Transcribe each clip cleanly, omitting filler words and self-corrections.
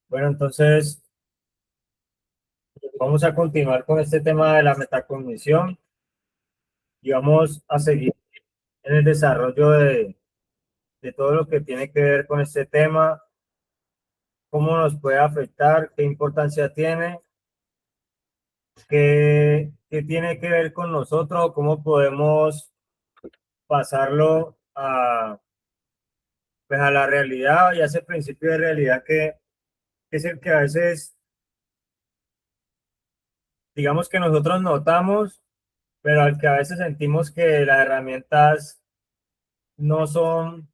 Bueno, entonces vamos a continuar con este tema de la metacognición y vamos a seguir en el desarrollo de todo lo que tiene que ver con este tema, cómo nos puede afectar, qué importancia tiene, qué tiene que ver con nosotros, cómo podemos pasarlo pues a la realidad y a ese principio de realidad que es el que a veces, digamos que nosotros notamos, pero al que a veces sentimos que las herramientas no son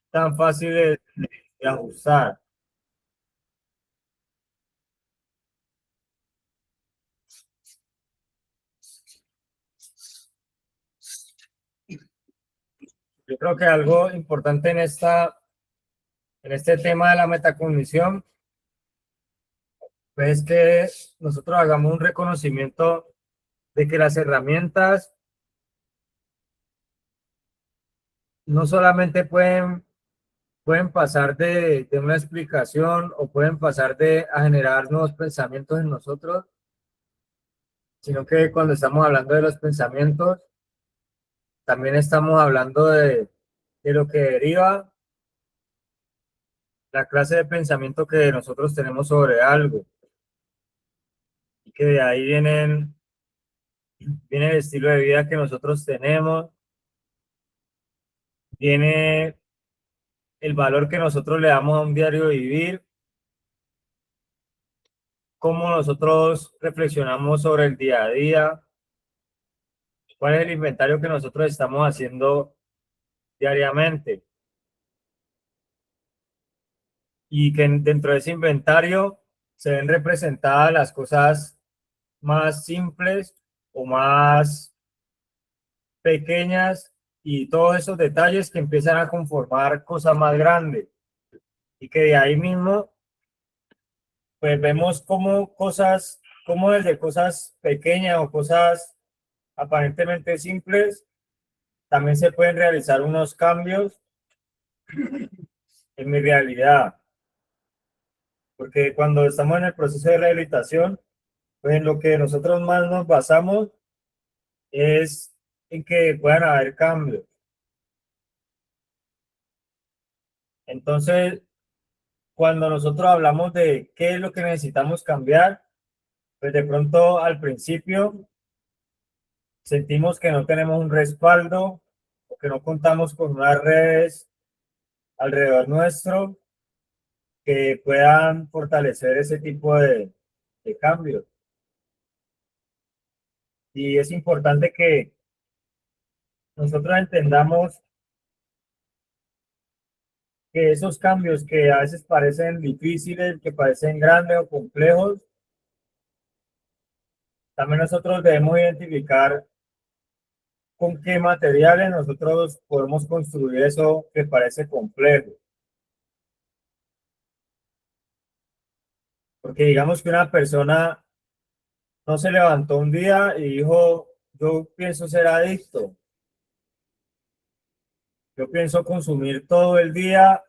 tan fáciles de ajustar. Yo creo que algo importante en este tema de la metacognición pues, es que nosotros hagamos un reconocimiento de que las herramientas no solamente pueden pasar de una explicación o pueden pasar a generar nuevos pensamientos en nosotros, sino que cuando estamos hablando de los pensamientos, también estamos hablando de lo que deriva la clase de pensamiento que nosotros tenemos sobre algo y que de ahí viene el estilo de vida que nosotros tenemos, viene el valor que nosotros le damos a un diario vivir, cómo nosotros reflexionamos sobre el día a día, cuál es el inventario que nosotros estamos haciendo diariamente y que dentro de ese inventario se ven representadas las cosas más simples o más pequeñas y todos esos detalles que empiezan a conformar cosas más grandes y que de ahí mismo pues vemos como desde cosas pequeñas o cosas aparentemente simples también se pueden realizar unos cambios en mi realidad, porque cuando estamos en el proceso de rehabilitación, pues en lo que nosotros más nos basamos es en que puedan haber cambios. Entonces, cuando nosotros hablamos de qué es lo que necesitamos cambiar, pues de pronto al principio sentimos que no tenemos un respaldo o que no contamos con unas redes alrededor nuestro que puedan fortalecer ese tipo de cambios. Y es importante que nosotros entendamos que esos cambios que a veces parecen difíciles, que parecen grandes o complejos, también nosotros debemos identificar con qué materiales nosotros podemos construir eso que parece complejo. Porque digamos que una persona no se levantó un día y dijo, yo pienso ser adicto, yo pienso consumir todo el día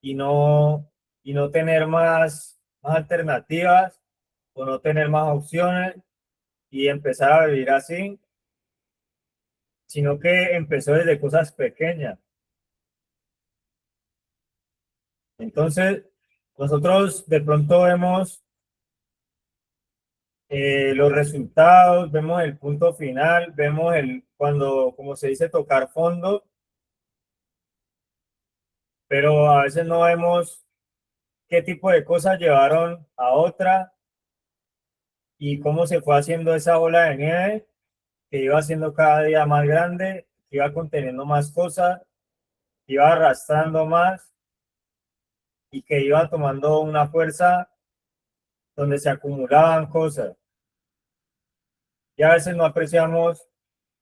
y y no tener más alternativas o no tener más opciones y empezar a vivir así, sino que empezó desde cosas pequeñas. Entonces, nosotros de pronto vemos los resultados, vemos el punto final, vemos cuando, como se dice, tocar fondo, pero a veces no vemos qué tipo de cosas llevaron a otra y cómo se fue haciendo esa bola de nieve que iba haciendo cada día más grande, que iba conteniendo más cosas, que iba arrastrando más y que iba tomando una fuerza donde se acumulaban cosas. Y a veces no apreciamos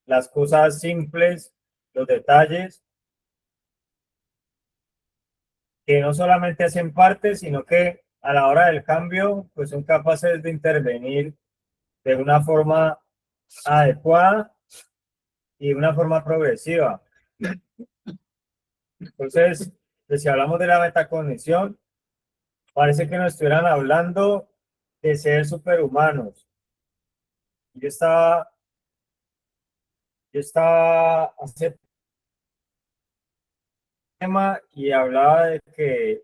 las cosas simples, los detalles, que no solamente hacen parte, sino que a la hora del cambio, pues son capaces de intervenir de una forma adecuada y de una forma progresiva. Entonces, pues, si hablamos de la metacognición, Parece que nos estuvieran hablando de ser superhumanos. Yo estaba hace tema y hablaba de que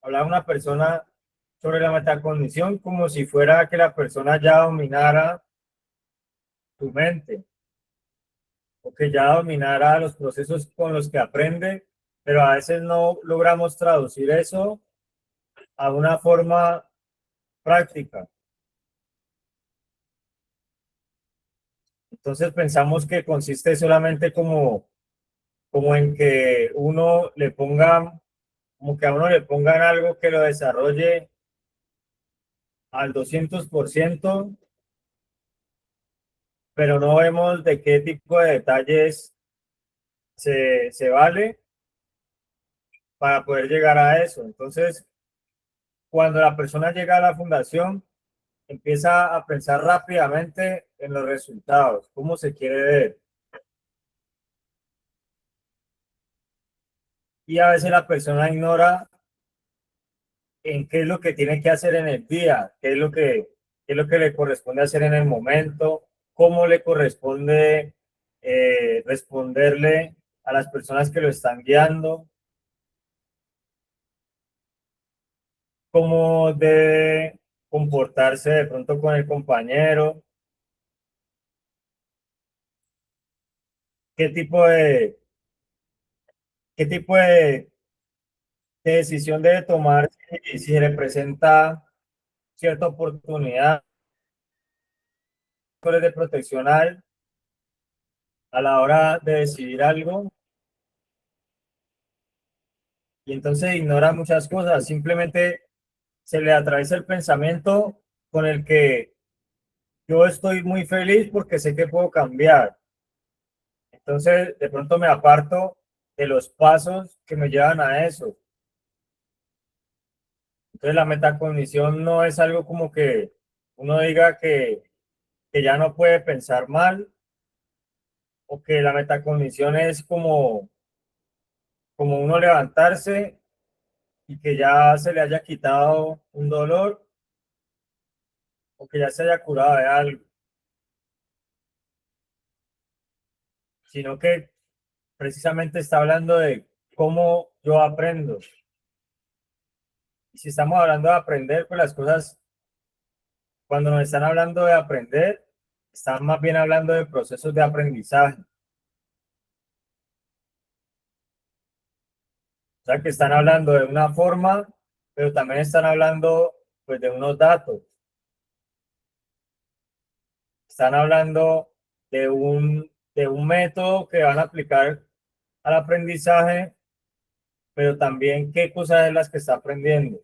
hablaba una persona sobre la metacognición como si fuera que la persona ya dominara tu mente o que ya dominara los procesos con los que aprende, pero a veces no logramos traducir eso a una forma práctica. Entonces pensamos que consiste solamente como en que uno le ponga, como que a uno le pongan algo que lo desarrolle al 200%, pero no vemos de qué tipo de detalles se vale para poder llegar a eso. Entonces, cuando la persona llega a la fundación, empieza a pensar rápidamente en los resultados, cómo se quiere ver. Y a veces la persona ignora en qué es lo que tiene que hacer en el día, qué es lo que le corresponde hacer en el momento, cómo le corresponde responderle a las personas que lo están guiando, cómo debe comportarse de pronto con el compañero, qué tipo de, qué tipo de decisión debe tomar si se le presenta cierta oportunidad de protección a la hora de decidir algo, y entonces ignora muchas cosas, simplemente se le atraviesa el pensamiento con el que yo estoy muy feliz porque sé que puedo cambiar. Entonces, de pronto me aparto de los pasos que me llevan a eso. Entonces, la metacognición no es algo como que uno diga que ya no puede pensar mal, o que la metacognición es como uno levantarse y que ya se le haya quitado un dolor o que ya se haya curado de algo, sino que precisamente está hablando de cómo yo aprendo. Y si estamos hablando de aprender, pues las cosas, cuando nos están hablando de aprender, están más bien hablando de procesos de aprendizaje. O sea, que están hablando de una forma, pero también están hablando pues de unos datos. Están hablando de un método que van a aplicar al aprendizaje, pero también qué cosas es las que está aprendiendo.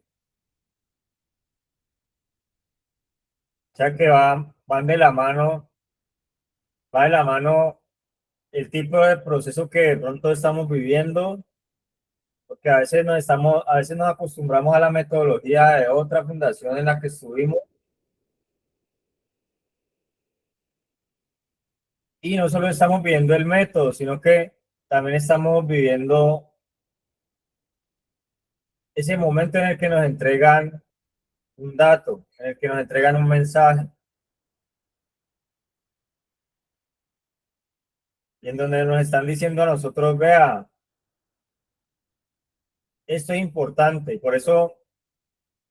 O sea que van de la mano, va de la mano el tipo de proceso que de pronto estamos viviendo, porque a veces nos acostumbramos a la metodología de otra fundación en la que estuvimos, y no solo estamos viviendo el método, sino que también estamos viviendo ese momento en el que nos entregan un dato, en el que nos entregan un mensaje, y en donde nos están diciendo a nosotros, vea, esto es importante, y por eso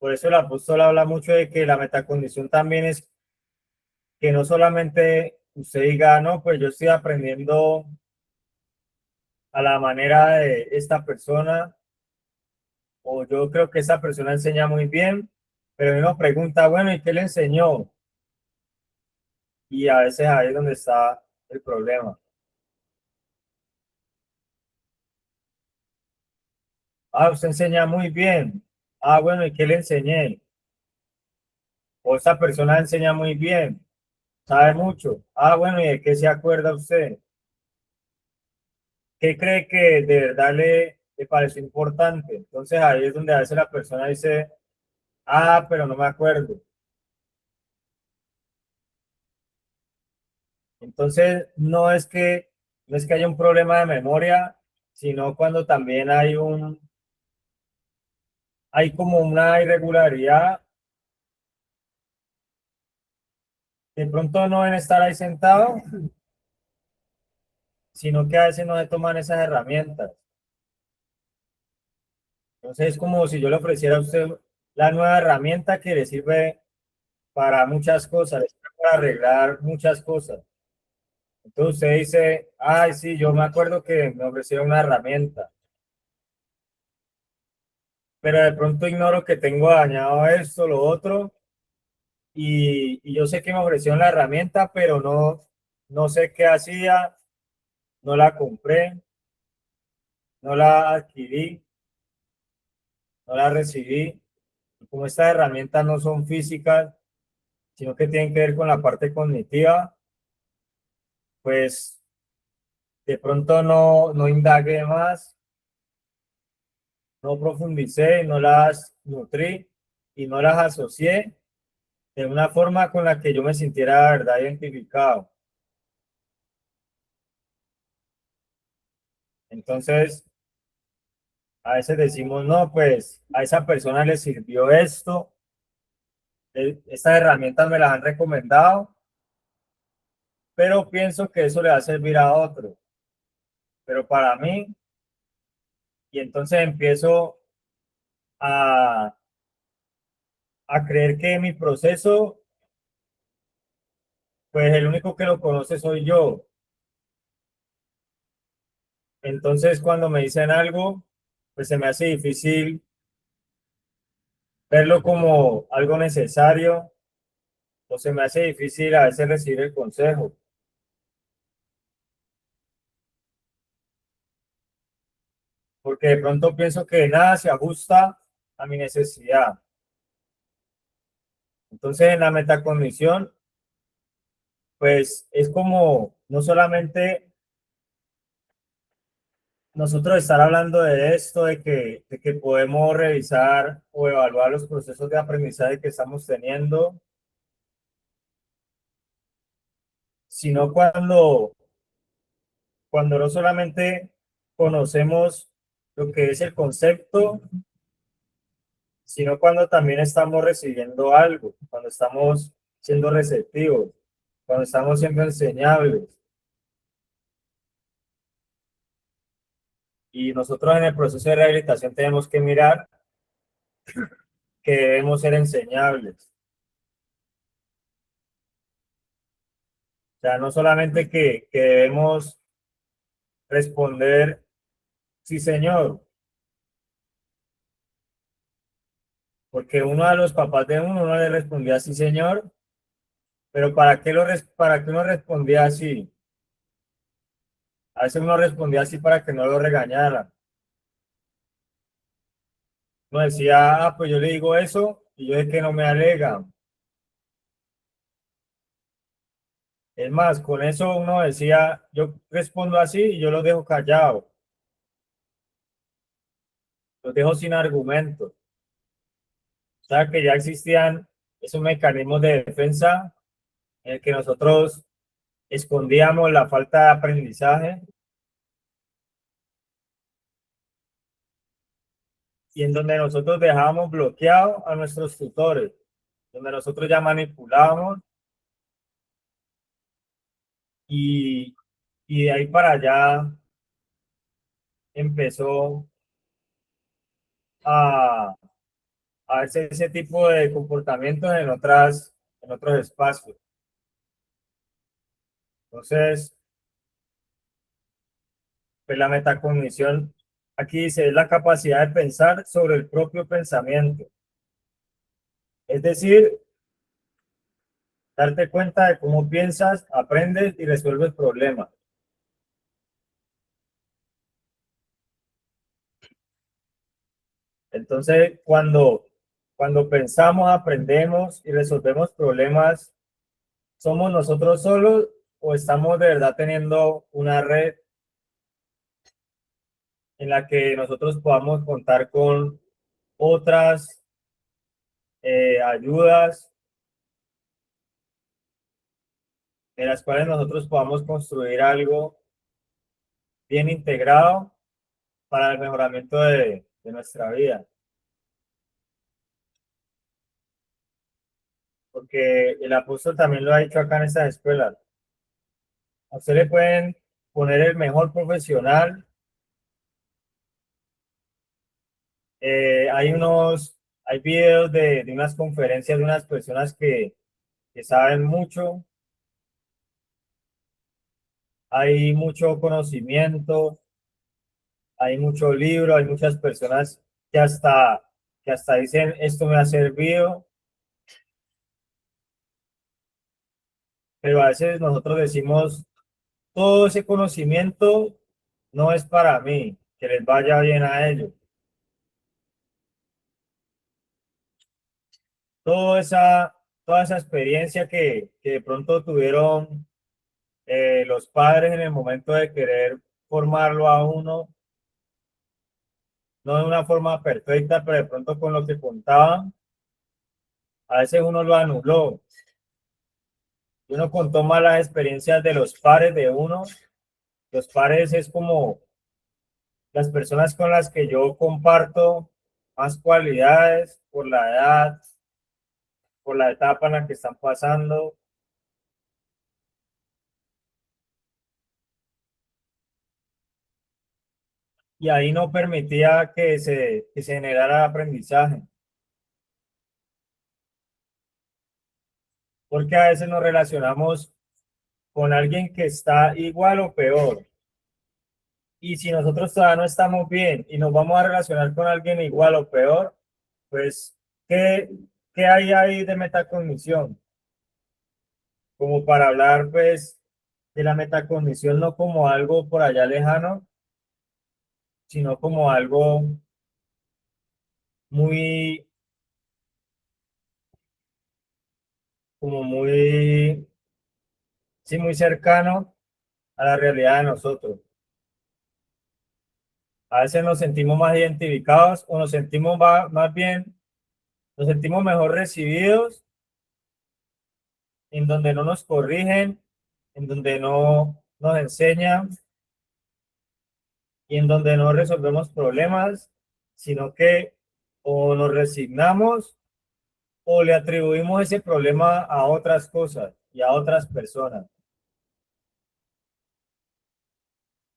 el apóstol habla mucho de que la metacondición también es que no solamente usted diga, no, pues yo estoy aprendiendo a la manera de esta persona, o yo creo que esta persona enseña muy bien, pero uno pregunta, bueno, ¿y qué le enseñó? Y a veces ahí es donde está el problema. Ah, usted enseña muy bien. Ah, bueno, ¿y qué le enseñé? O esta persona enseña muy bien, sabe mucho. Ah, bueno, ¿y de qué se acuerda usted? ¿Qué cree que de verdad le pareció importante? Entonces ahí es donde a veces la persona dice, ah, pero no me acuerdo. Entonces no es que haya un problema de memoria, sino cuando también hay como una irregularidad. De pronto no en estar ahí sentado, sino que a veces no se toman esas herramientas. Entonces es como si yo le ofreciera a usted la nueva herramienta que le sirve para muchas cosas, le sirve para arreglar muchas cosas. Entonces usted dice, ay, sí, yo me acuerdo que me ofrecieron una herramienta, pero de pronto ignoro que tengo dañado esto, lo otro, y yo sé que me ofrecieron la herramienta, pero no sé qué hacía, no la compré, no la adquirí, no la recibí. Como estas herramientas no son físicas, sino que tienen que ver con la parte cognitiva, pues de pronto no indagué más, no profundicé, no las nutrí y no las asocié de una forma con la que yo me sintiera de verdad identificado. Entonces, a veces decimos, no, pues a esa persona le sirvió esto, estas herramientas me las han recomendado, pero pienso que eso le va a servir a otro. Pero para mí, y entonces empiezo a, a creer que mi proceso, pues el único que lo conoce soy yo. Entonces, cuando me dicen algo, pues se me hace difícil verlo como algo necesario o se me hace difícil a veces recibir el consejo, porque de pronto pienso que nada se ajusta a mi necesidad. Entonces, en la metacognición, pues es como no solamente nosotros estar hablando de esto, de que podemos revisar o evaluar los procesos de aprendizaje que estamos teniendo, sino cuando no solamente conocemos lo que es el concepto, sino cuando también estamos recibiendo algo, cuando estamos siendo receptivos, cuando estamos siendo enseñables. Y nosotros en el proceso de rehabilitación tenemos que mirar que debemos ser enseñables. O sea, no solamente que debemos responder, sí, señor, porque uno de los papás de uno no le respondía sí, señor, pero ¿para qué uno respondía así? A veces uno respondía así para que no lo regañaran. Uno decía, ah, pues yo le digo eso y yo sé que no me alega. Es más, con eso uno decía, yo respondo así y yo los dejo callados, los dejo sin argumentos. O sea, que ya existían esos mecanismos de defensa en el que nosotros escondíamos la falta de aprendizaje y en donde nosotros dejábamos bloqueados a nuestros tutores, donde nosotros ya manipulábamos y, y de ahí para allá empezó a, a verse ese tipo de comportamientos en otros espacios. Entonces, pues la metacognición aquí dice es la capacidad de pensar sobre el propio pensamiento. Es decir, darte cuenta de cómo piensas, aprendes y resuelves problemas. Entonces, cuando pensamos, aprendemos y resolvemos problemas, ¿somos nosotros solos o estamos de verdad teniendo una red en la que nosotros podamos contar con otras ayudas en las cuales nosotros podamos construir algo bien integrado para el mejoramiento de nuestra vida? porque el apóstol también lo ha dicho acá en estas escuelas. A usted le pueden poner el mejor profesional. Hay videos de unas conferencias de unas personas que saben mucho, hay mucho conocimiento, hay mucho libro, hay muchas personas que hasta dicen, esto me ha servido, pero a veces nosotros decimos, todo ese conocimiento no es para mí, que les vaya bien a ellos. Toda esa, toda esa experiencia que de pronto tuvieron los padres en el momento de querer formarlo a uno, no de una forma perfecta, pero de pronto con lo que contaban, a veces uno lo anuló. Uno contó malas experiencias de los pares de uno. Los pares es como las personas con las que yo comparto más cualidades por la edad, por la etapa en la que están pasando. Y ahí no permitía que se generara aprendizaje. Porque a veces nos relacionamos con alguien que está igual o peor. Y si nosotros todavía no estamos bien y nos vamos a relacionar con alguien igual o peor, pues, ¿qué, qué hay ahí de metacognición? Como para hablar, pues, de la metacognición no como algo por allá lejano, sino como algo muy, como muy, sí, muy cercano a la realidad de nosotros. A veces nos sentimos más identificados o nos sentimos más bien, nos sentimos mejor recibidos en donde no nos corrigen, en donde no nos enseñan y en donde no resolvemos problemas, sino que o nos resignamos o le atribuimos ese problema a otras cosas y a otras personas.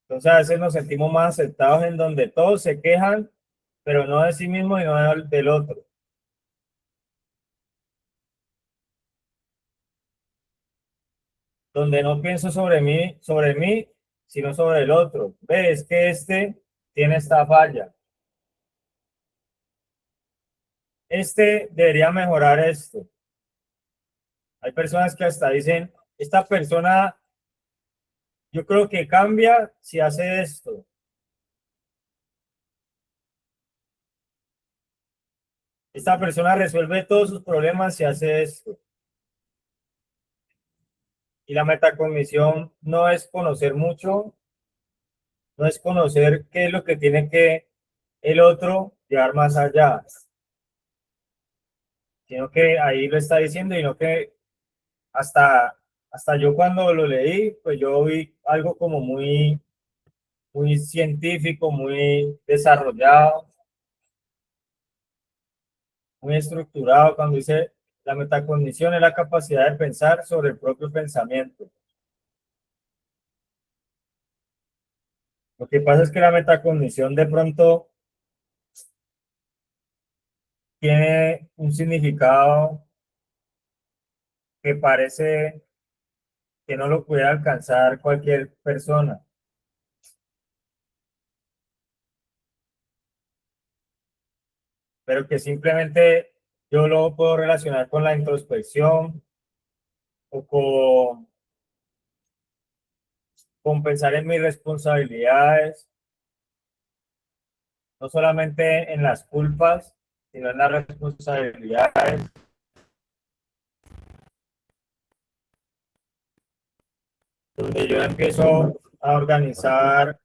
Entonces a veces nos sentimos más aceptados en donde todos se quejan, pero no de sí mismo y no del otro. Donde no pienso sobre mí, sino sobre el otro. Ves que este tiene esta falla. Este debería mejorar esto. Hay personas que hasta dicen, esta persona yo creo que cambia si hace esto. Esta persona resuelve todos sus problemas si hace esto. Y la metacognición no es conocer mucho, no es conocer qué es lo que tiene que el otro llevar más allá, sino que ahí lo está diciendo y no que hasta, hasta yo cuando lo leí, pues yo vi algo como muy científico, muy desarrollado, muy estructurado, cuando dice la metacognición es la capacidad de pensar sobre el propio pensamiento. Lo que pasa es que la metacognición de pronto tiene un significado que parece que no lo puede alcanzar cualquier persona, pero que simplemente yo lo puedo relacionar con la introspección o con pensar en mis responsabilidades, no solamente en las culpas, sino en las responsabilidades, donde yo empiezo a organizar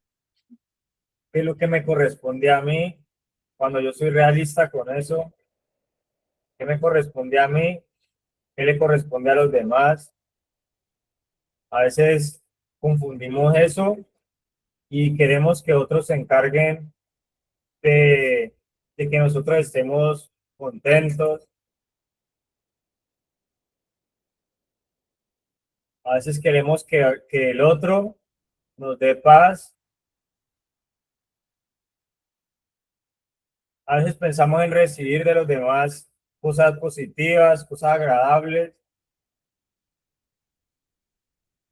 qué es lo que me corresponde a mí, cuando yo soy realista con eso, qué me corresponde a mí, qué le corresponde a los demás. A veces confundimos eso y queremos que otros se encarguen de que nosotros estemos contentos, A veces queremos que el otro nos dé paz. A veces pensamos en recibir de los demás cosas positivas, cosas agradables,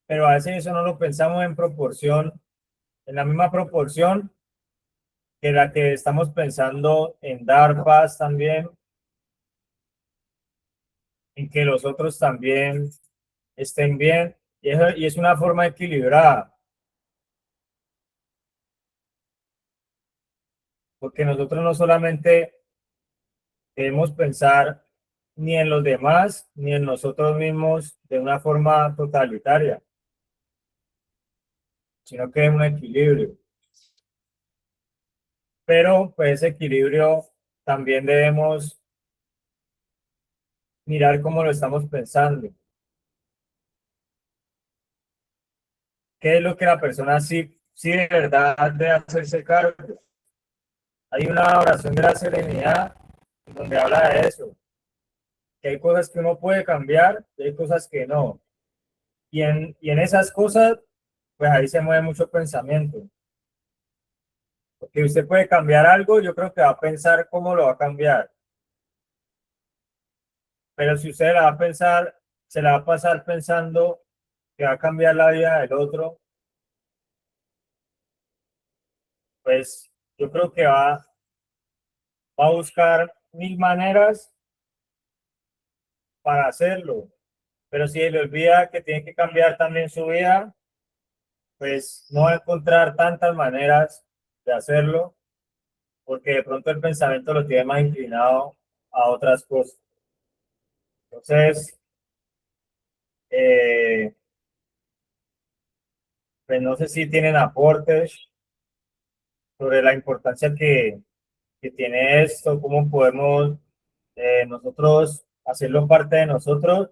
pero a veces eso no lo pensamos en proporción, en la misma proporción que la que estamos pensando en dar paz también, en que los otros también estén bien, y es una forma equilibrada, porque nosotros no solamente debemos pensar ni en los demás ni en nosotros mismos de una forma totalitaria, sino que es un equilibrio. Pero pues ese equilibrio también debemos mirar cómo lo estamos pensando. ¿Qué es lo que la persona sí de verdad debe hacerse cargo? Hay una oración de la serenidad donde habla de eso, que hay cosas que uno puede cambiar y hay cosas que no. Y en esas cosas, pues ahí se mueve mucho pensamiento. Porque usted puede cambiar algo, yo creo que va a pensar cómo lo va a cambiar. Pero si usted la va a pensar, se la va a pasar pensando que va a cambiar la vida del otro, pues yo creo que va a buscar mil maneras para hacerlo. Pero si le olvida que tiene que cambiar también su vida, pues no va a encontrar tantas maneras de hacerlo, porque de pronto el pensamiento lo tiene más inclinado a otras cosas. Entonces, eh, pues no sé si tienen aportes sobre la importancia que tiene esto, cómo podemos nosotros hacerlo parte de nosotros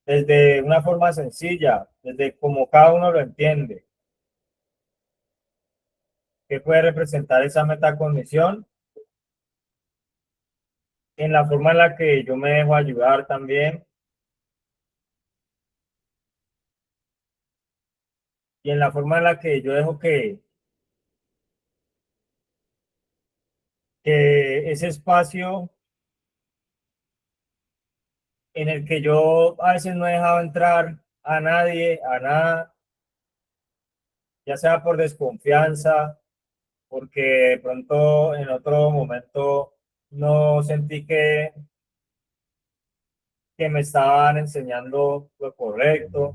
desde una forma sencilla, desde como cada uno lo entiende. ¿Qué puede representar esa metacognición? En la forma en la que yo me dejo ayudar también y en la forma en la que yo dejo que ese espacio en el que yo a veces no he dejado entrar a nadie, a nada, ya sea por desconfianza, porque de pronto en otro momento no sentí que me estaban enseñando lo correcto.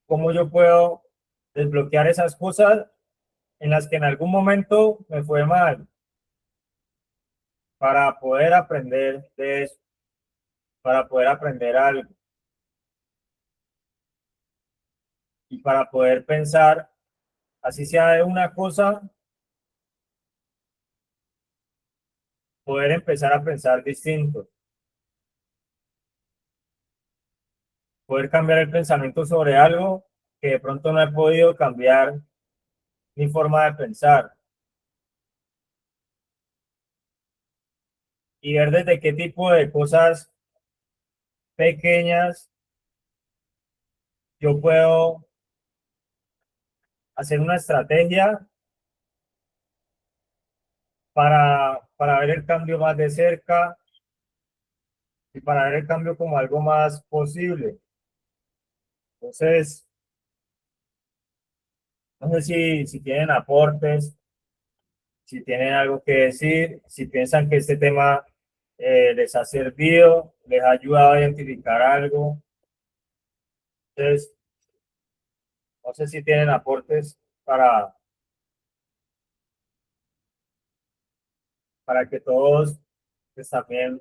¿Cómo yo puedo desbloquear esas cosas en las que en algún momento me fue mal para poder aprender de eso, para poder aprender algo y para poder pensar, así sea de una cosa, poder empezar a pensar distinto, poder cambiar el pensamiento sobre algo que de pronto no he podido cambiar mi forma de pensar y ver desde qué tipo de cosas pequeñas yo puedo hacer una estrategia para ver el cambio más de cerca y para ver el cambio como algo más posible. Entonces, no sé si tienen aportes, si tienen algo que decir, si piensan que este tema les ha servido, les ha ayudado a identificar algo. Entonces, no sé si tienen aportes para que todos pues, también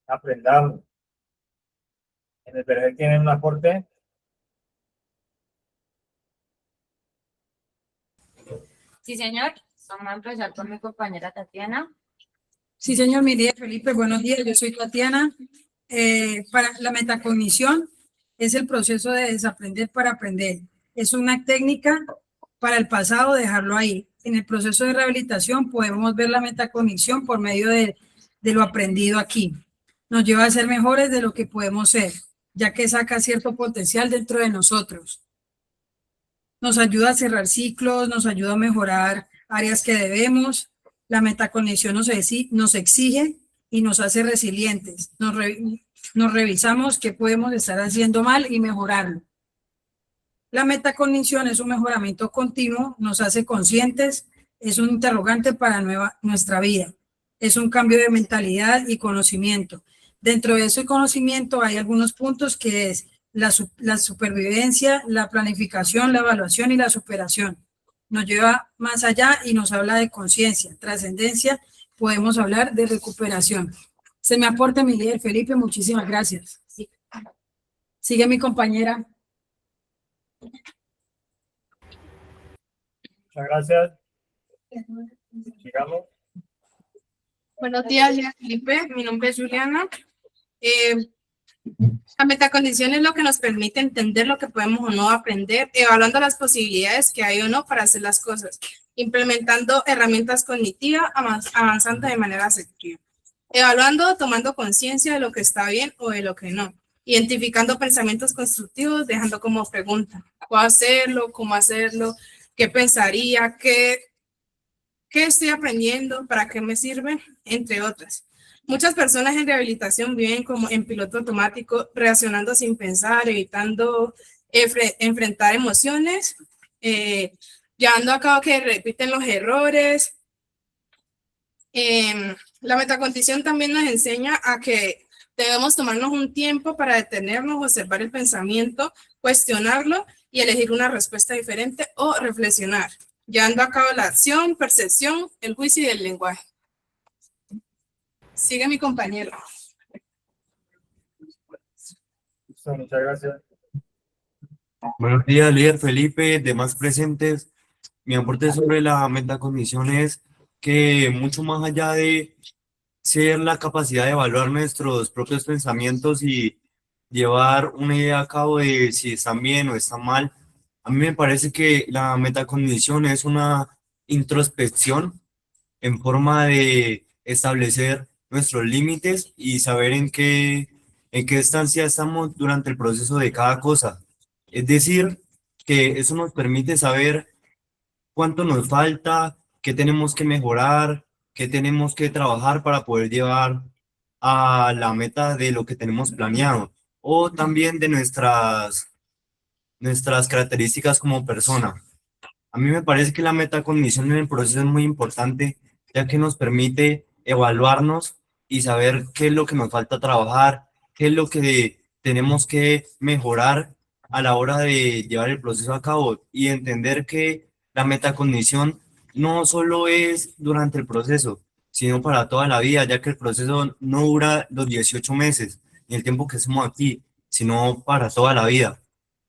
aprendamos. En el Vergel tienen un aporte. Sí, señor. Vamos a empezar con mi compañera Tatiana. Sí, señor Miguel Felipe, buenos días. Yo soy Tatiana. Para la metacognición es el proceso de desaprender para aprender. Es una técnica para el pasado, dejarlo ahí. En el proceso de rehabilitación podemos ver la metacognición por medio de lo aprendido aquí. Nos lleva a ser mejores de lo que podemos ser. ya que saca cierto potencial dentro de nosotros. Nos ayuda a cerrar ciclos, nos ayuda a mejorar áreas que debemos. La metacognición nos exige y nos hace resilientes. Nos revisamos qué podemos estar haciendo mal y mejorarlo. La metacognición es un mejoramiento continuo, nos hace conscientes, es un interrogante para nuestra vida. Es un cambio de mentalidad y conocimiento. Dentro de ese conocimiento hay algunos puntos que es la supervivencia, la planificación, la evaluación y la superación. Nos lleva más allá y nos habla de conciencia, trascendencia, podemos hablar de recuperación. Se me aporta mi líder Felipe, muchísimas gracias. Sigue mi compañera. Muchas gracias. Sigamos. Buenos días, líder Felipe. Mi nombre es Juliana. La metacognición es lo que nos permite entender lo que podemos o no aprender, evaluando las posibilidades que hay o no para hacer las cosas, implementando herramientas cognitivas, avanzando de manera asertiva, evaluando, tomando conciencia de lo que está bien o de lo que no, identificando pensamientos constructivos, dejando como pregunta, ¿puedo hacerlo? ¿Cómo hacerlo? ¿Qué pensaría? ¿Qué estoy aprendiendo? ¿Para qué me sirve? Entre otras. Muchas personas en rehabilitación viven como en piloto automático, reaccionando sin pensar, evitando enfrentar emociones, llevando a cabo que repiten los errores. La metacognición también nos enseña a que debemos tomarnos un tiempo para detenernos, observar el pensamiento, cuestionarlo y elegir una respuesta diferente o reflexionar, llevando a cabo la acción, percepción, el juicio y el lenguaje. Sigue mi compañero. Muchas gracias. Buenos días, líder Felipe, demás presentes. Mi aporte sobre la metacognición es que mucho más allá de ser la capacidad de evaluar nuestros propios pensamientos y llevar una idea a cabo de si están bien o están mal, a mí me parece que la metacognición es una introspección en forma de establecer nuestros límites y saber en qué estancia estamos durante el proceso de cada cosa. Es decir, que eso nos permite saber cuánto nos falta, qué tenemos que mejorar, qué tenemos que trabajar para poder llevar a la meta de lo que tenemos planeado, o también de nuestras características como persona. A mí me parece que la metacognición en el proceso es muy importante, ya que nos permite evaluarnos y saber qué es lo que nos falta trabajar, qué es lo que tenemos que mejorar a la hora de llevar el proceso a cabo y entender que la metacognición no solo es durante el proceso, sino para toda la vida, ya que el proceso no dura los 18 meses ni el tiempo que estemos aquí, sino para toda la vida.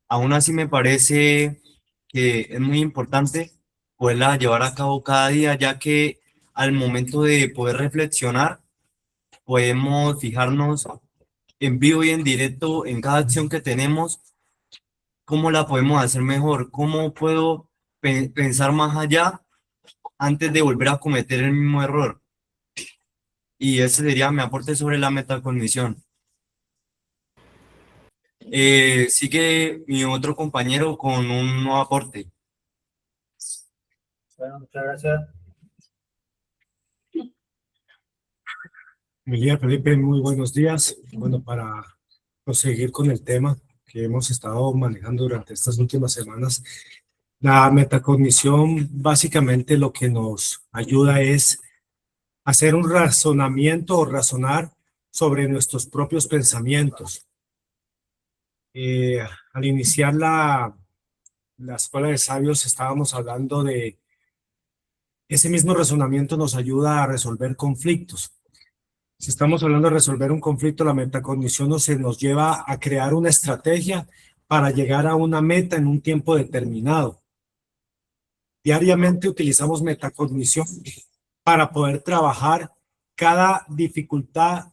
Aún así me parece que es muy importante poderla llevar a cabo cada día, ya que al momento de poder reflexionar, podemos fijarnos en vivo y en directo en cada acción que tenemos, cómo la podemos hacer mejor, cómo puedo pensar más allá antes de volver a cometer el mismo error. Y ese sería mi aporte sobre la metacognición. Sigue mi otro compañero con un nuevo aporte. Bueno, muchas gracias. Emilia Felipe, muy buenos días. Bueno, para proseguir con el tema que hemos estado manejando durante estas últimas semanas, la metacognición básicamente lo que nos ayuda es hacer un razonamiento o razonar sobre nuestros propios pensamientos. Al iniciar la Escuela de Sabios estábamos hablando de ese mismo razonamiento nos ayuda a resolver conflictos. Si estamos hablando de resolver un conflicto, la metacognición nos lleva a crear una estrategia para llegar a una meta en un tiempo determinado. Diariamente utilizamos metacognición para poder trabajar cada dificultad,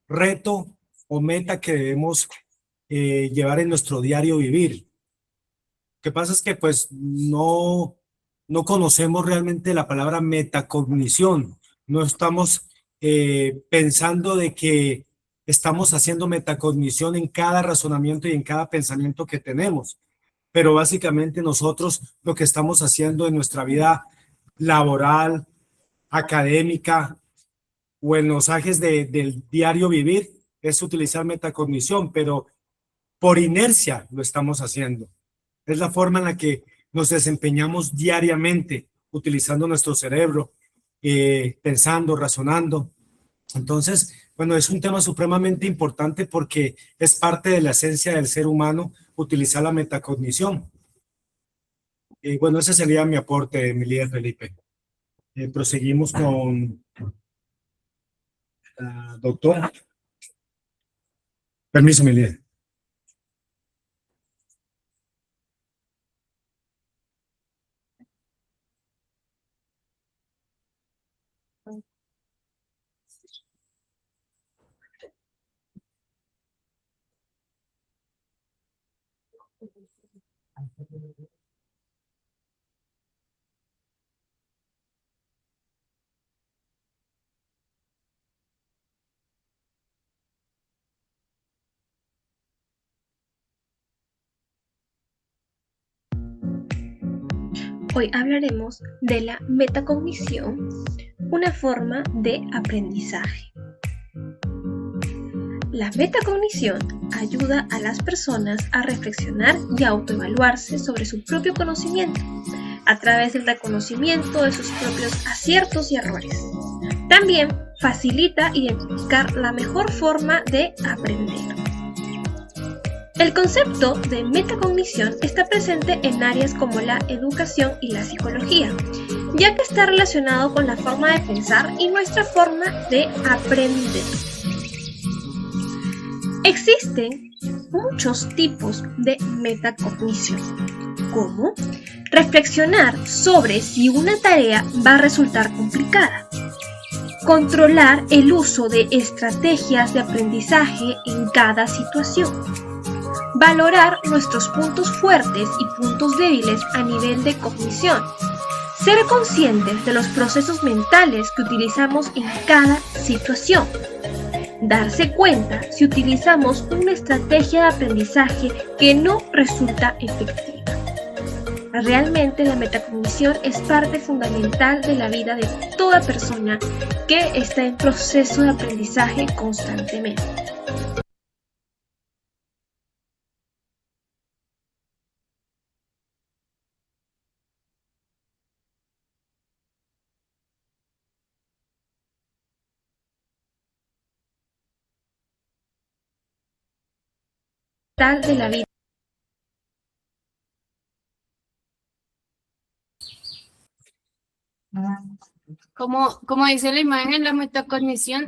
reto o meta que debemos llevar en nuestro diario vivir. Lo que pasa es que pues no conocemos realmente la palabra metacognición, no estamos pensando de que estamos haciendo metacognición en cada razonamiento y en cada pensamiento que tenemos. Pero básicamente nosotros lo que estamos haciendo en nuestra vida laboral, académica o en los ajes del diario vivir es utilizar metacognición, pero por inercia lo estamos haciendo. Es la forma en la que nos desempeñamos diariamente, utilizando nuestro cerebro, pensando, razonando. Entonces, bueno, es un tema supremamente importante porque es parte de la esencia del ser humano utilizar la metacognición. Bueno, ese sería mi aporte, mi líder Felipe. Proseguimos con la doctora. Permiso, mi líder. Hoy hablaremos de la metacognición, una forma de aprendizaje. La metacognición ayuda a las personas a reflexionar y autoevaluarse sobre su propio conocimiento a través del reconocimiento de sus propios aciertos y errores. También facilita identificar la mejor forma de aprender. El concepto de metacognición está presente en áreas como la educación y la psicología, ya que está relacionado con la forma de pensar y nuestra forma de aprender. Existen muchos tipos de metacognición, como reflexionar sobre si una tarea va a resultar complicada, controlar el uso de estrategias de aprendizaje en cada situación, valorar nuestros puntos fuertes y puntos débiles a nivel de cognición, ser conscientes de los procesos mentales que utilizamos en cada situación, darse cuenta si utilizamos una estrategia de aprendizaje que no resulta efectiva. Realmente la metacognición es parte fundamental de la vida de toda persona que está en proceso de aprendizaje constantemente. De la vida. Como dice la imagen, la metacognición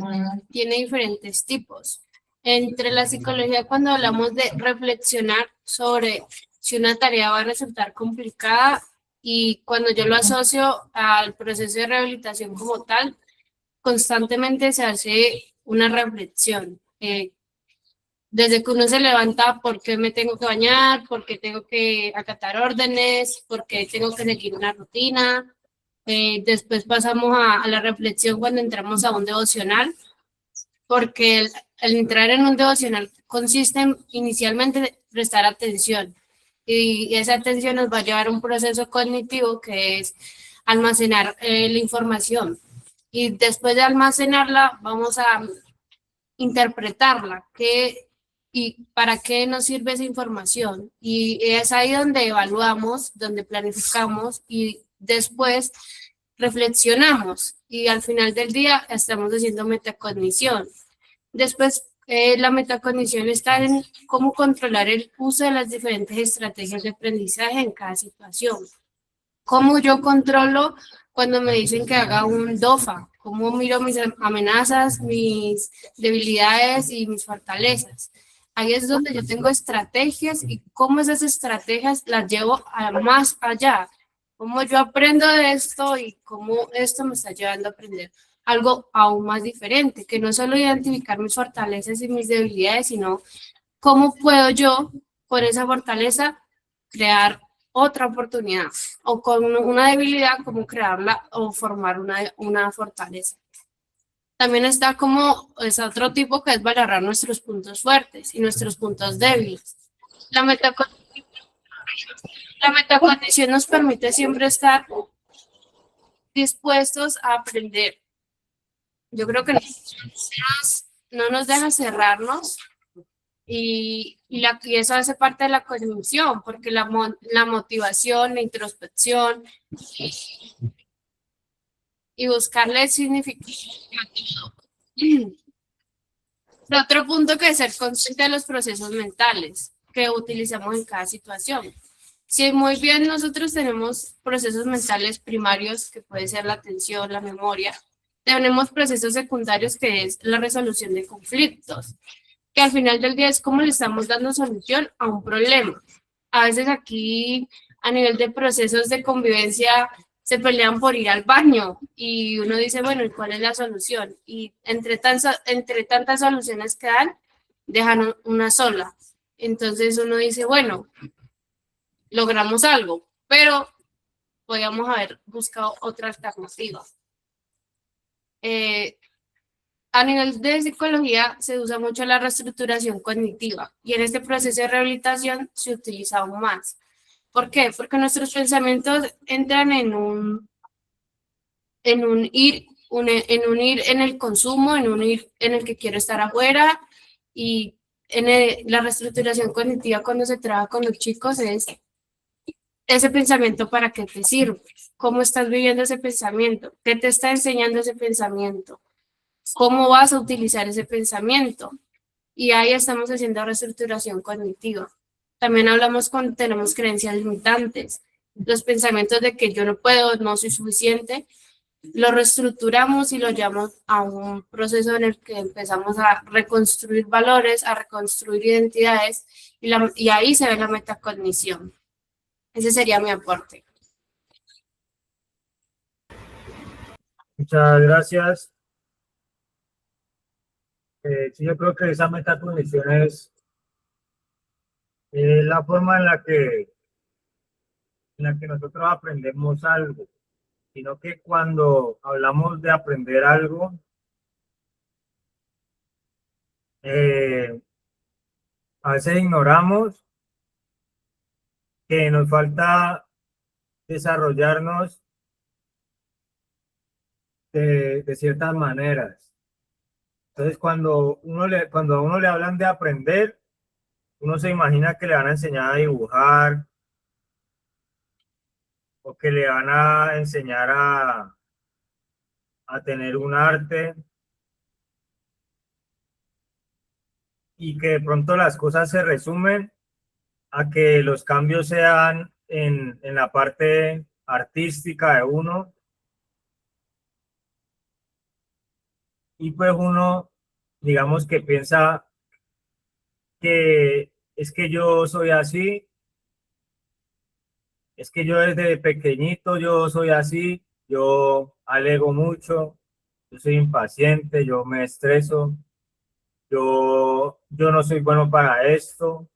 tiene diferentes tipos. Entre la psicología, cuando hablamos de reflexionar sobre si una tarea va a resultar complicada, y cuando yo lo asocio al proceso de rehabilitación como tal, constantemente se hace una reflexión. Desde que uno se levanta, ¿por qué me tengo que bañar? ¿Por qué tengo que acatar órdenes? ¿Por qué tengo que seguir una rutina? Después pasamos a la reflexión cuando entramos a un devocional, porque el entrar en un devocional consiste en inicialmente prestar atención, y esa atención nos va a llevar a un proceso cognitivo que es almacenar la información, y después de almacenarla vamos a interpretarla, y para qué nos sirve esa información, y es ahí donde evaluamos, donde planificamos y después reflexionamos, y al final del día estamos haciendo metacognición. Después la metacognición está en cómo controlar el uso de las diferentes estrategias de aprendizaje en cada situación. ¿Cómo yo controlo cuando me dicen que haga un DOFA? ¿Cómo miro mis amenazas, mis debilidades y mis fortalezas? Ahí es donde yo tengo estrategias, y cómo esas estrategias las llevo a más allá. Cómo yo aprendo de esto y cómo esto me está llevando a aprender algo aún más diferente, que no solo identificar mis fortalezas y mis debilidades, sino cómo puedo yo, con esa fortaleza, crear otra oportunidad, o con una debilidad, cómo crearla o formar una fortaleza. También está como es otro tipo que es valorar nuestros puntos fuertes y nuestros puntos débiles. La metacon- la metacognición nos permite siempre estar dispuestos a aprender. Yo creo que no nos deja cerrarnos y eso hace parte de la cognición, porque la motivación, la introspección y buscarle el significado. El otro punto que es ser consciente de los procesos mentales que utilizamos en cada situación. Si muy bien nosotros tenemos procesos mentales primarios, que puede ser la atención, la memoria, tenemos procesos secundarios que es la resolución de conflictos, que al final del día es cómo le estamos dando solución a un problema. A veces aquí, a nivel de procesos de convivencia, se pelean por ir al baño y uno dice, bueno, ¿y cuál es la solución? Y entre tantas soluciones que dan, dejan una sola. Entonces uno dice, bueno, logramos algo, pero podríamos haber buscado otra alternativa. A nivel de psicología se usa mucho la reestructuración cognitiva y en este proceso de rehabilitación se utiliza aún más. ¿Por qué? Porque nuestros pensamientos entran en un ir en el consumo, en un ir en el que quiero estar afuera y la reestructuración cognitiva cuando se trabaja con los chicos es ese pensamiento para qué te sirve, cómo estás viviendo ese pensamiento, qué te está enseñando ese pensamiento, cómo vas a utilizar ese pensamiento. Y ahí estamos haciendo reestructuración cognitiva. También hablamos cuando tenemos creencias limitantes, los pensamientos de que yo no puedo, no soy suficiente, lo reestructuramos y lo llevamos a un proceso en el que empezamos a reconstruir valores, a reconstruir identidades y ahí se ve la metacognición. Ese sería mi aporte. Muchas gracias. Sí, yo creo que esa metacognición es la forma en la que nosotros aprendemos algo, sino que cuando hablamos de aprender algo, a veces ignoramos que nos falta desarrollarnos de ciertas maneras. Entonces, cuando a uno le hablan de aprender, uno se imagina que le van a enseñar a dibujar o que le van a enseñar a tener un arte y que de pronto las cosas se resumen a que los cambios sean en la parte artística de uno y pues uno, digamos que piensa que es que yo soy así, es que yo desde pequeñito yo soy así, yo alego mucho, yo soy impaciente, yo me estreso, yo no soy bueno para esto,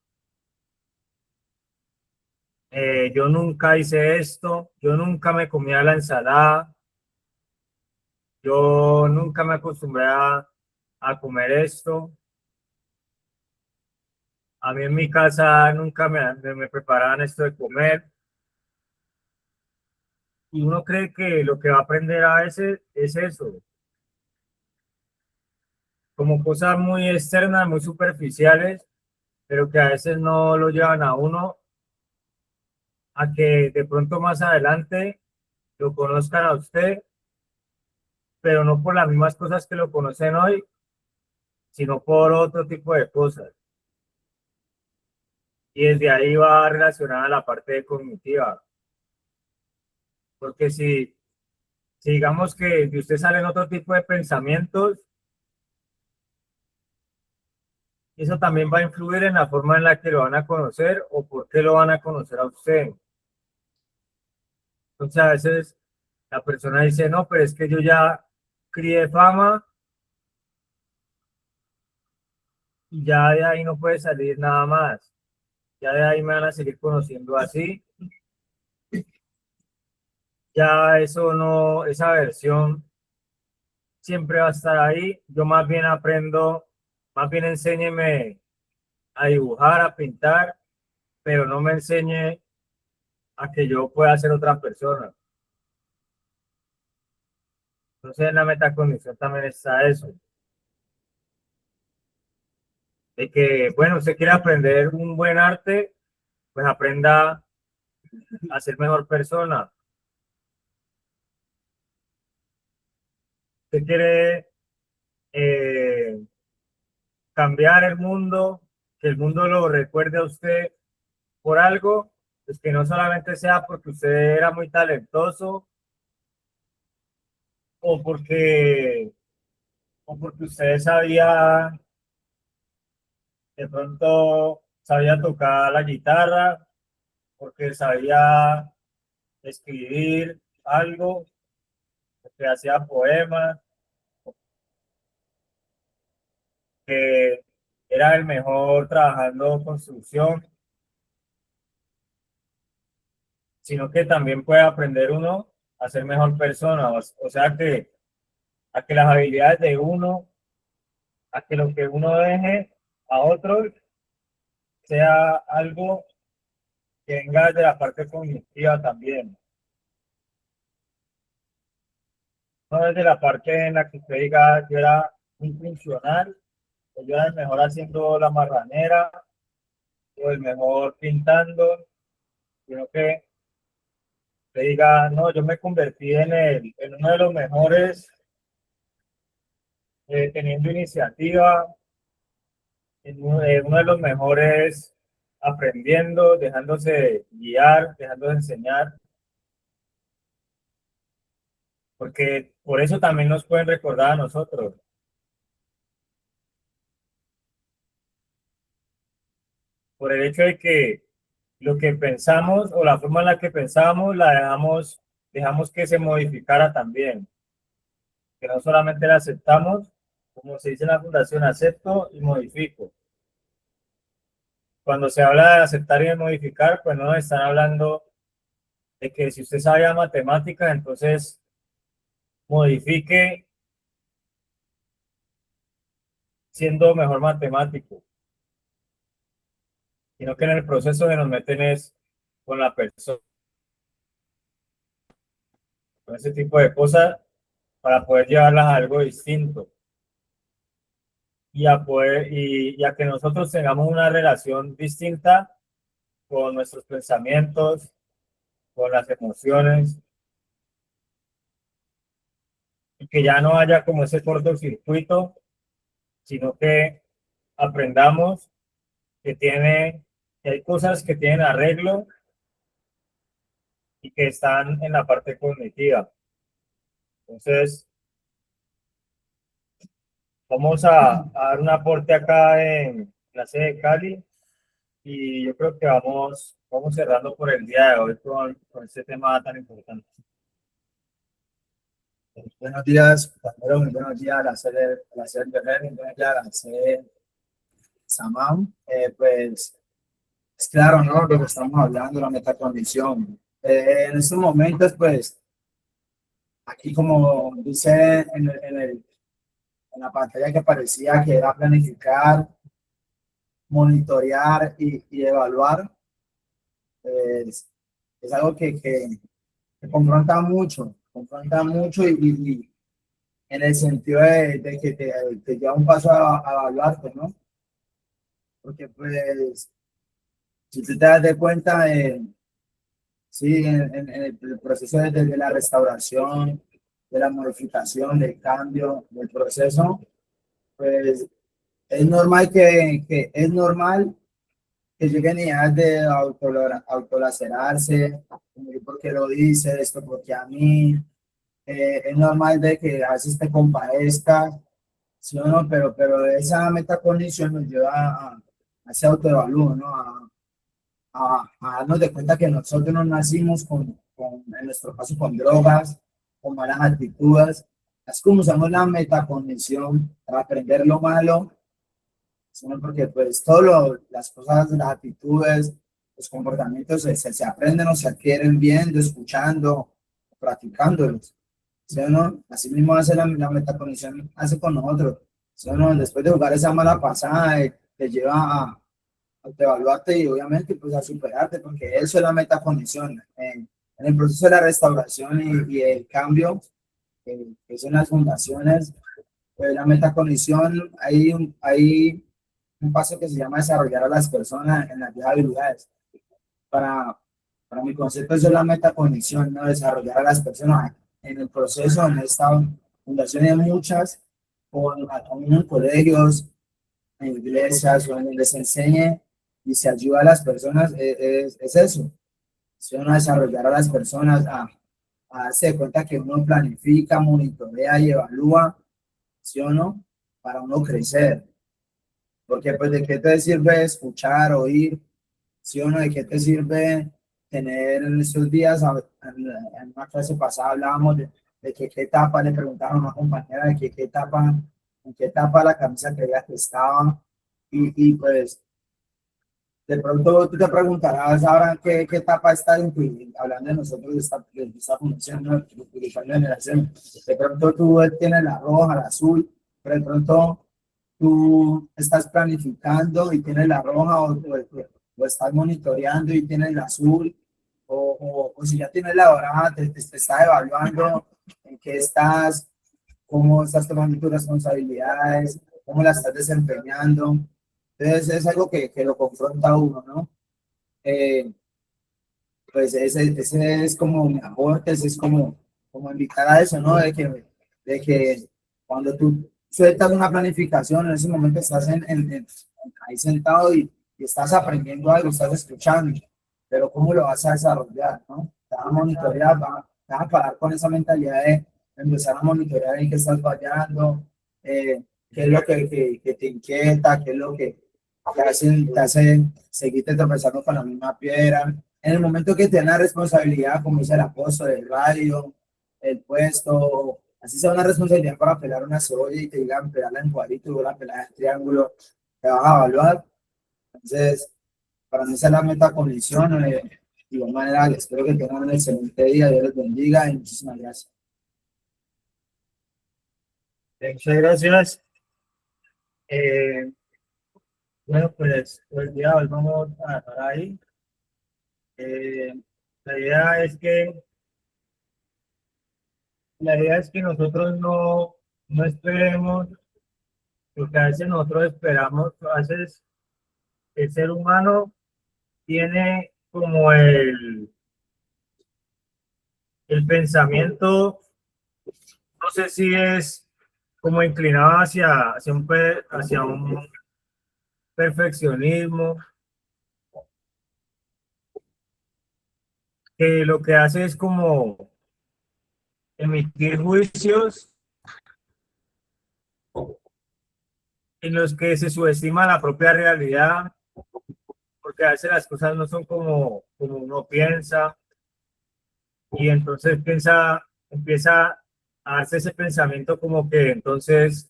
yo nunca hice esto, yo nunca me comía la ensalada, yo nunca me acostumbré a comer esto. A mí en mi casa nunca me preparaban esto de comer. Y uno cree que lo que va a aprender a veces es eso, como cosas muy externas, muy superficiales, pero que a veces no lo llevan a uno a que de pronto más adelante lo conozcan a usted, pero no por las mismas cosas que lo conocen hoy, sino por otro tipo de cosas. Y desde ahí va relacionada la parte cognitiva. Porque si digamos que de usted salen otro tipo de pensamientos, eso también va a influir en la forma en la que lo van a conocer o por qué lo van a conocer a usted. Entonces a veces la persona dice, no, pero es que yo ya crié fama y ya de ahí no puede salir nada más. Ya de ahí me van a seguir conociendo así. Ya eso no, esa versión siempre va a estar ahí. Yo más bien aprendo, más bien enséñeme a dibujar, a pintar, pero no me enseñe a que yo pueda ser otra persona. Entonces en la metacognición también está eso. De que, bueno, usted quiere aprender un buen arte, pues aprenda a ser mejor persona. Usted quiere cambiar el mundo, que el mundo lo recuerde a usted por algo, pues que no solamente sea porque usted era muy talentoso o porque usted sabía, de pronto sabía tocar la guitarra, porque sabía escribir algo, porque hacía poemas, que era el mejor trabajando construcción, sino que también puede aprender uno a ser mejor persona, o sea que a que las habilidades de uno, a que lo que uno deje a otros sea algo que venga de la parte cognitiva también. No desde la parte en la que usted diga yo era un funcional, o yo era el mejor haciendo la marranera, o el mejor pintando, sino que usted diga, no, yo me convertí en uno de los mejores teniendo iniciativa, uno de los mejores aprendiendo, dejándose guiar, dejándose enseñar, porque por eso también nos pueden recordar a nosotros. Por el hecho de que lo que pensamos o la forma en la que pensamos la dejamos que se modificara también, que no solamente la aceptamos, como se dice en la fundación, acepto y modifico. Cuando se habla de aceptar y de modificar, pues no nos están hablando de que si usted sabía matemáticas, entonces modifique siendo mejor matemático, sino que en el proceso que nos meten es con la persona, con ese tipo de cosas, para poder llevarlas a algo distinto y a que nosotros tengamos una relación distinta con nuestros pensamientos, con las emociones, y que ya no haya como ese cortocircuito, sino que aprendamos que hay cosas que tienen arreglo y que están en la parte cognitiva. Entonces, vamos a dar un aporte acá en la sede de Cali y yo creo que vamos cerrando por el día de hoy con este tema tan importante. Buenos días, compañeros, muy buenos días a la sede Guerrero, muy buenos días a la sede Samam. Pues es claro, ¿no? Lo que estamos hablando, la metacondición. En estos momentos, pues, aquí como dice en la pantalla que parecía que era planificar, monitorear y evaluar, pues, es algo que confronta mucho y en el sentido de que te lleva un paso a evaluarte, ¿no? Porque pues, si tú te das de cuenta, sí, en el proceso de la restauración, de la modificación, del cambio, del proceso, pues es normal es normal que lleguen ideas de autolacerarse, como yo, ¿por qué lo dice esto? Porque a mí es normal de que a veces te compadezcas, ¿sí o no? Pero esa metacondición nos lleva a ese autoevalúo, ¿no? A darnos de cuenta que nosotros no nacimos en nuestro caso, con drogas, con malas actitudes. Es como usamos la metacondición para aprender lo malo, sino porque pues todas las cosas, las actitudes, los comportamientos se aprenden o se adquieren viendo, escuchando, practicándolos. ¿sí o no? Así mismo hace la metacognición, hace con nosotros, ¿sí o no? Después de jugar esa mala pasada, te lleva a evaluarte y obviamente pues a superarte, porque eso es la metacognición. En el proceso de la restauración y el cambio, que son las fundaciones, la metacognición, hay un paso que se llama desarrollar a las personas en las 10 habilidades. Para, para mi concepto, eso es la metacognición, ¿no? Desarrollar a las personas. En el proceso, en esta fundación hay muchas, aún en colegios, en iglesias, o donde les enseñe y se ayuda a las personas, es eso. Si uno desarrollar a las personas a darse cuenta que uno planifica, monitorea y evalúa, ¿sí o no? Para uno crecer. Porque pues de qué te sirve escuchar, oír, ¿sí o no? ¿De qué te sirve tener en estos días, en una clase pasada hablábamos de qué etapa, le preguntaron a una compañera de qué etapa, en qué etapa la camisa creía que estaba, y pues de pronto tú te preguntarás ahora qué etapa está hablando de nosotros de esta función, ¿no? De generación. De pronto tú tienes la roja, la azul, pero de pronto tú estás planificando y tienes la roja o estás monitoreando y tienes la azul o si ya tienes la dorada, te estás evaluando en qué estás, cómo estás tomando tus responsabilidades, cómo las estás desempeñando. Entonces es algo que lo confronta a uno, ¿no? Eh, pues ese es como mi aporte, ese es como invitar a eso, ¿no? De que cuando tú sueltas una planificación, en ese momento estás ahí sentado y estás aprendiendo algo, estás escuchando, pero ¿cómo lo vas a desarrollar, no? Te vas a monitorear, vas a parar con esa mentalidad de empezar a monitorear en qué estás fallando, qué es lo que te inquieta, qué es lo que te hace seguirte tropezando con la misma piedra. En el momento que tienes la responsabilidad, como dice el apóstol, el radio, el puesto, así sea una responsabilidad para pelar una cebolla y te digan pelarla en cuadrito o la pelar en triángulo, te vas a evaluar. Entonces, para mí esa es la metacognición. De igual manera, espero que tengan un excelente día, Dios les bendiga y muchísimas gracias. Muchas gracias. Bueno, pues el día de hoy vamos a dejar ahí. La idea es que nosotros no esperemos, porque a veces nosotros esperamos, a veces el ser humano tiene como el pensamiento, no sé si es como inclinado hacia un perfeccionismo, que lo que hace es como emitir juicios en los que se subestima la propia realidad, porque a veces las cosas no son como uno piensa, y entonces empieza a darse ese pensamiento como que entonces,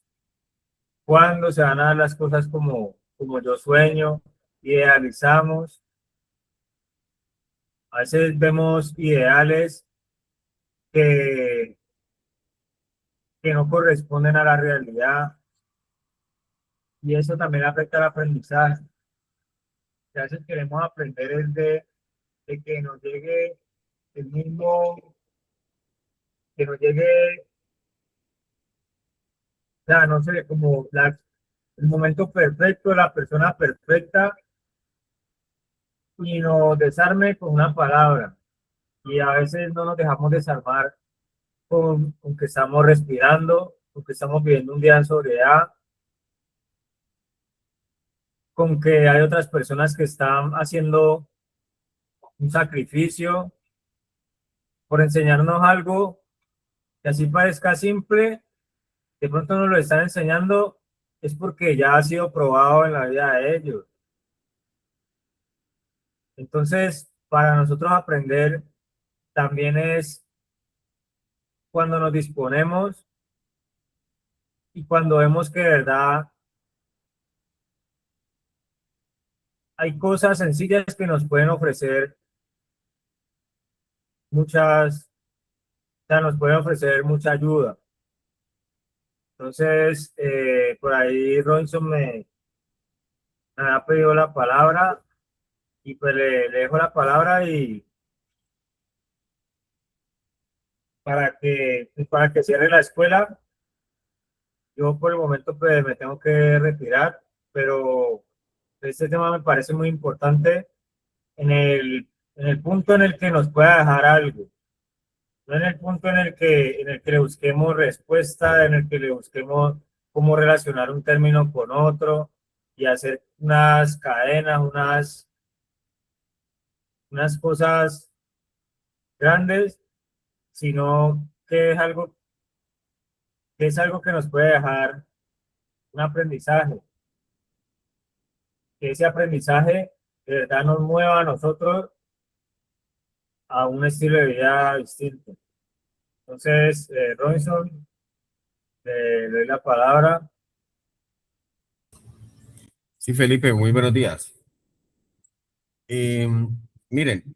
¿cuándo se van a dar las cosas como yo sueño, idealizamos? A veces vemos ideales que, que no corresponden a la realidad, y eso también afecta al aprendizaje. A veces queremos aprender es de que nos llegue el mismo, que nos llegue, o sea, no sé, como el momento perfecto, la persona perfecta, y nos desarme con una palabra. Y a veces no nos dejamos desarmar con que estamos respirando, con que estamos viviendo un día en sobriedad, con que hay otras personas que están haciendo un sacrificio por enseñarnos algo que así parezca simple, de pronto nos lo están enseñando, es porque ya ha sido probado en la vida de ellos. Entonces, para nosotros aprender también es cuando nos disponemos y cuando vemos que de verdad hay cosas sencillas que nos pueden ofrecer muchas sea, nos puede ofrecer mucha ayuda. Entonces, por ahí Robinson me ha pedido la palabra y pues le dejo la palabra y para que cierre la escuela. Yo por el momento pues me tengo que retirar, pero este tema me parece muy importante en el punto en el que nos pueda dejar algo, no en el punto en el que le busquemos respuesta, en el que le busquemos cómo relacionar un término con otro y hacer unas cadenas, unas cosas grandes, sino que es algo que nos puede dejar un aprendizaje, que ese aprendizaje de verdad nos mueva a nosotros a un estilo de vida distinto. Entonces, Robinson, le doy la palabra. Sí, Felipe, muy buenos días. Miren,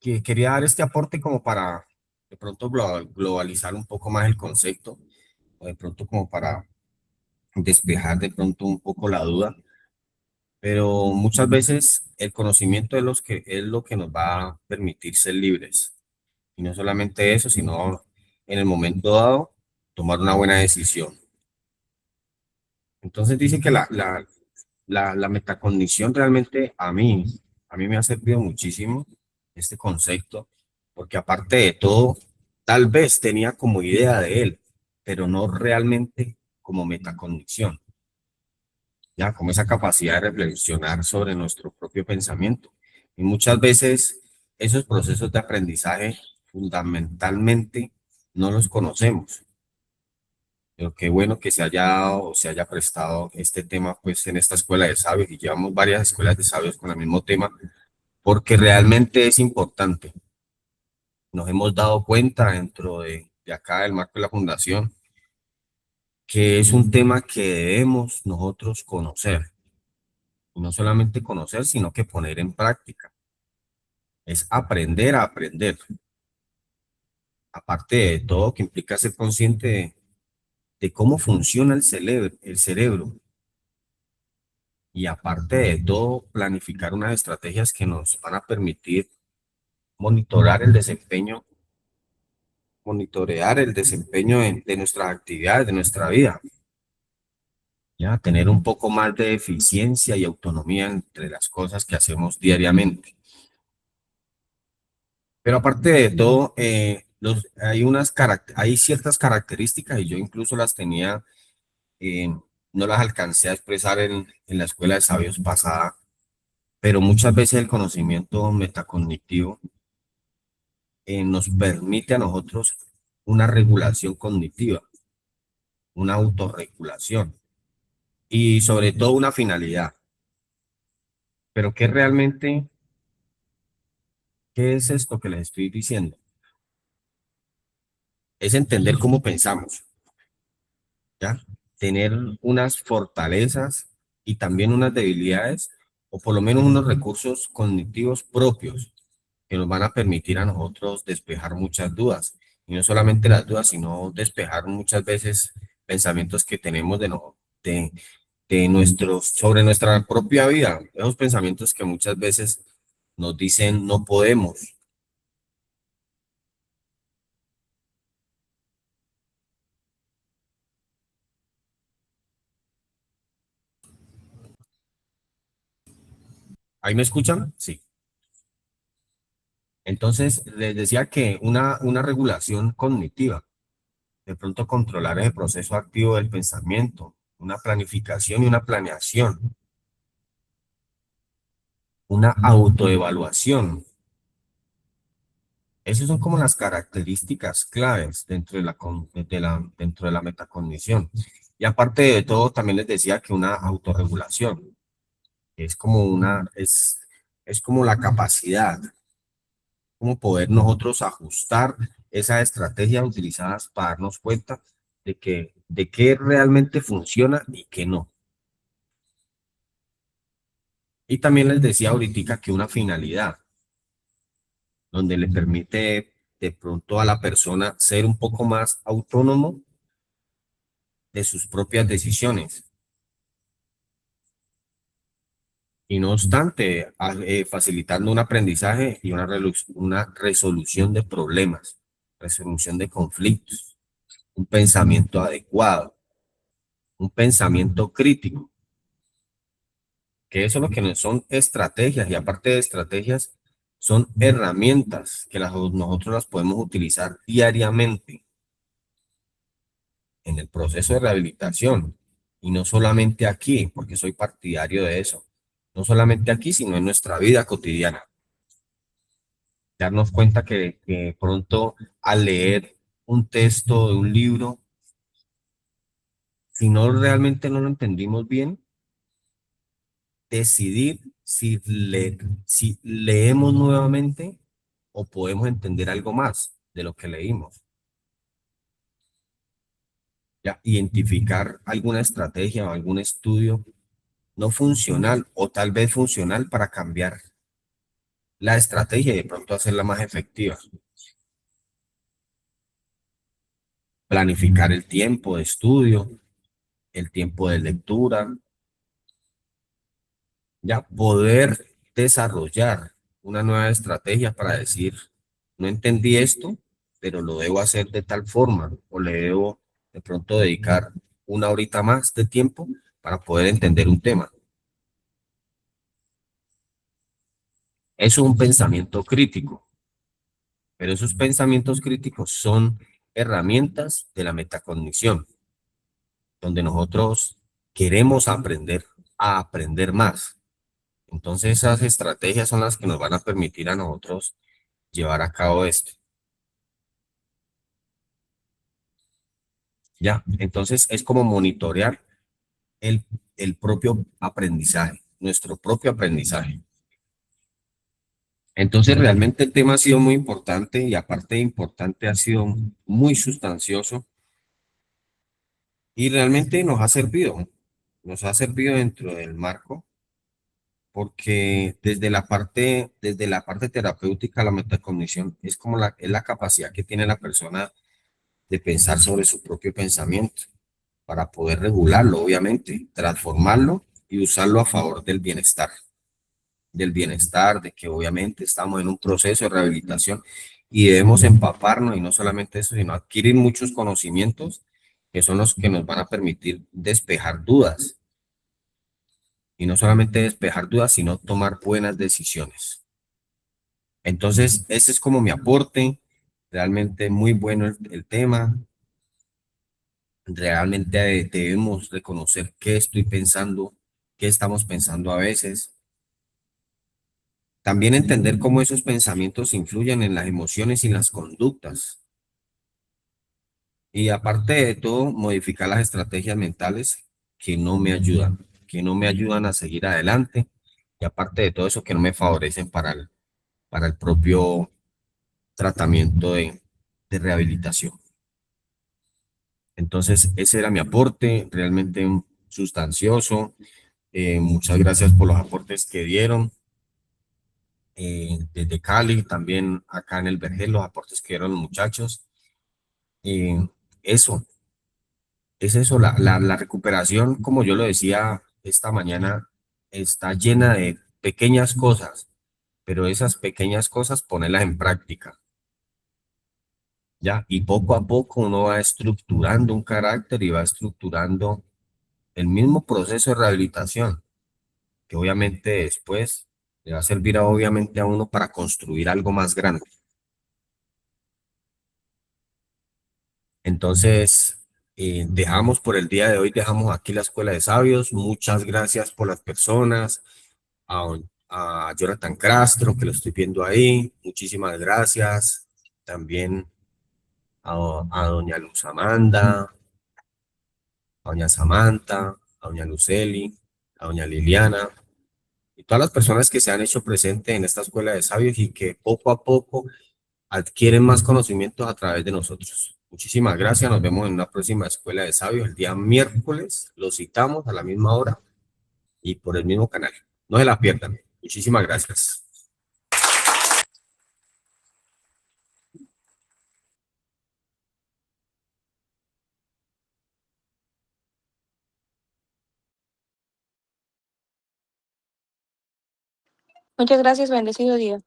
que quería dar este aporte como para de pronto globalizar un poco más el concepto, o de pronto como para despejar de pronto un poco la duda, pero muchas veces el conocimiento es lo que nos va a permitir ser libres. Y no solamente eso, sino en el momento dado tomar una buena decisión. Entonces dice que la metacognición realmente a mí me ha servido muchísimo este concepto, porque aparte de todo, tal vez tenía como idea de él, pero no realmente como metacognición, ya como esa capacidad de reflexionar sobre nuestro propio pensamiento. Y muchas veces esos procesos de aprendizaje fundamentalmente no los conocemos. Pero qué bueno que se haya prestado este tema pues en esta escuela de sabios y llevamos varias escuelas de sabios con el mismo tema porque realmente es importante. Nos hemos dado cuenta dentro de acá del marco de la fundación que es un tema que debemos nosotros conocer. Y no solamente conocer, sino que poner en práctica. Es aprender a aprender. Aparte de todo, que implica ser consciente de cómo funciona el cerebro. Y aparte de todo, planificar unas estrategias que nos van a permitir monitorar el desempeño, monitorear el desempeño de nuestras actividades, de nuestra vida. Ya, tener un poco más de eficiencia y autonomía entre las cosas que hacemos diariamente. Pero aparte de todo, hay ciertas características y yo incluso las tenía, no las alcancé a expresar en la escuela de sabios pasada, pero muchas veces el conocimiento metacognitivo nos permite a nosotros una regulación cognitiva, una autorregulación y sobre todo una finalidad. Pero ¿qué es esto que les estoy diciendo? Es entender cómo pensamos, ¿ya? Tener unas fortalezas y también unas debilidades, o por lo menos unos recursos cognitivos propios que nos van a permitir a nosotros despejar muchas dudas. Y no solamente las dudas, sino despejar muchas veces pensamientos que tenemos sobre nuestra propia vida. Esos pensamientos que muchas veces nos dicen no podemos. ¿Ahí me escuchan? Sí. Entonces, les decía que una regulación cognitiva, de pronto controlar el proceso activo del pensamiento, una planificación y una planeación, una autoevaluación. Esas son como las características claves dentro de la metacognición. Y aparte de todo, también les decía que una autorregulación es como la capacidad, como poder nosotros ajustar esas estrategias utilizadas para darnos cuenta de qué realmente funciona y qué no. Y también les decía ahorita que una finalidad, donde le permite de pronto a la persona ser un poco más autónomo de sus propias decisiones. Y no obstante, facilitando un aprendizaje y una resolución de problemas, resolución de conflictos, un pensamiento adecuado, un pensamiento crítico, que eso es lo que no son estrategias, y aparte de estrategias, son herramientas que nosotros las podemos utilizar diariamente en el proceso de rehabilitación, y no solamente aquí, porque soy partidario de eso, no solamente aquí, sino en nuestra vida cotidiana. Darnos cuenta que pronto al leer un texto de un libro, si no realmente no lo entendimos bien, decidir si leemos nuevamente o podemos entender algo más de lo que leímos. Ya, identificar alguna estrategia o algún estudio no funcional o tal vez funcional para cambiar la estrategia y de pronto hacerla más efectiva. Planificar el tiempo de estudio, el tiempo de lectura, ya poder desarrollar una nueva estrategia para decir, no entendí esto, pero lo debo hacer de tal forma, o le debo de pronto dedicar una horita más de tiempo para poder entender un tema. Eso es un pensamiento crítico, pero esos pensamientos críticos son herramientas de la metacognición, donde nosotros queremos aprender a aprender más. Entonces esas estrategias son las que nos van a permitir a nosotros llevar a cabo esto. Ya, entonces es como monitorear el propio aprendizaje, nuestro propio aprendizaje. Entonces realmente el tema ha sido muy importante, y aparte de importante ha sido muy sustancioso, y realmente nos ha servido dentro del marco, porque desde la parte terapéutica, la metacognición es como es la capacidad que tiene la persona de pensar sobre su propio pensamiento para poder regularlo, obviamente, transformarlo y usarlo a favor del bienestar, de que obviamente estamos en un proceso de rehabilitación y debemos empaparnos, y no solamente eso, sino adquirir muchos conocimientos que son los que nos van a permitir despejar dudas. Y no solamente despejar dudas, sino tomar buenas decisiones. Entonces, ese es como mi aporte. Realmente muy bueno el tema. Realmente debemos reconocer qué estoy pensando, qué estamos pensando a veces. También entender cómo esos pensamientos influyen en las emociones y las conductas. Y aparte de todo, modificar las estrategias mentales que no me ayudan a seguir adelante. Y aparte de todo eso, que no me favorecen para el propio tratamiento de rehabilitación. Entonces, ese era mi aporte, realmente sustancioso. Muchas gracias por los aportes que dieron. Desde Cali, también acá en el Vergel, los aportes que dieron los muchachos. Eso, es eso, la recuperación, como yo lo decía esta mañana, está llena de pequeñas cosas, pero esas pequeñas cosas ponerlas en práctica. Ya, y poco a poco uno va estructurando un carácter y va estructurando el mismo proceso de rehabilitación, que obviamente después le va a servir obviamente a uno para construir algo más grande. Entonces, dejamos por el día de hoy, dejamos aquí la Escuela de Sabios. Muchas gracias por las personas, a Jonathan Castro, que lo estoy viendo ahí, muchísimas gracias. También a doña Luz Amanda, a doña Samantha, a doña Luceli, a doña Liliana, y todas las personas que se han hecho presentes en esta Escuela de Sabios y que poco a poco adquieren más conocimientos a través de nosotros. Muchísimas gracias, nos vemos en una próxima Escuela de Sabios el día miércoles, los citamos a la misma hora y por el mismo canal. No se la pierdan. Muchísimas gracias. Muchas gracias, bendecido día.